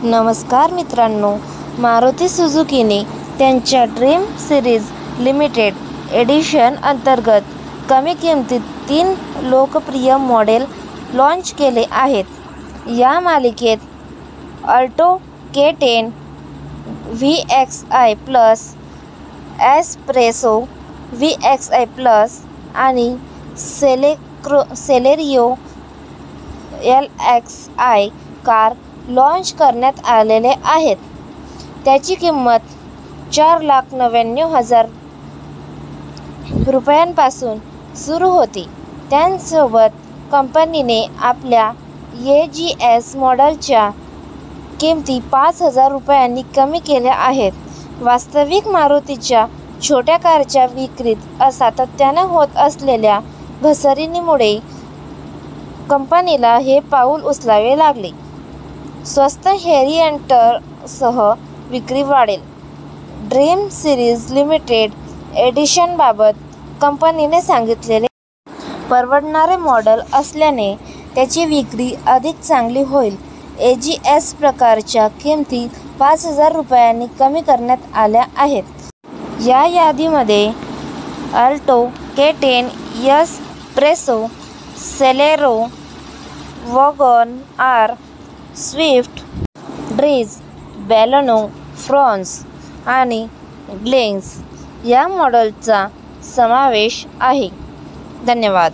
नमस्कार मित्रांनो, मारुती सुझुकीने त्यांच्या ड्रीम सिरीज लिमिटेड एडिशन अंतर्गत कमी किमतीत 3 लोकप्रिय मॉडेल लॉन्च केले आहेत. या मालिकेत Alto K10 VXi plus, espresso VXi plus आणि सेलेरियो LXi कार लॉन्च करण्यात आलेले आहेत. त्याची किंमत 4,99,000 रुपयांपासून सुरू होती. त्यासोबत कंपनीने आपल्या AGS मॉडेलच्या किमती 5,000 रुपयांनी कमी केल्या आहेत. वास्तविक मारुतीच्या छोट्या कारच्या विक्रीत सातत्याने होत असलेल्या घसरणीमुळे कंपनीला हे पाऊल उचलावे लागले. स्वस्त व्हेरिएंटसह विक्री वाढेल. ड्रीम सिरीज लिमिटेड एडिशनबाबत कंपनीने सांगितलेले परवडणारे मॉडेल असल्याने त्याची विक्री अधिक चांगली होईल. AGS प्रकारच्या किमती 5,000 रुपयांनी कमी करण्यात आल्या आहेत. या यादीमध्ये Alto K10, S Presso, Celerio, Wagon R, Swift, Brezza, Baleno, Fronx आणि ग्लेन्स या मॉडेलचा समावेश आहे. धन्यवाद.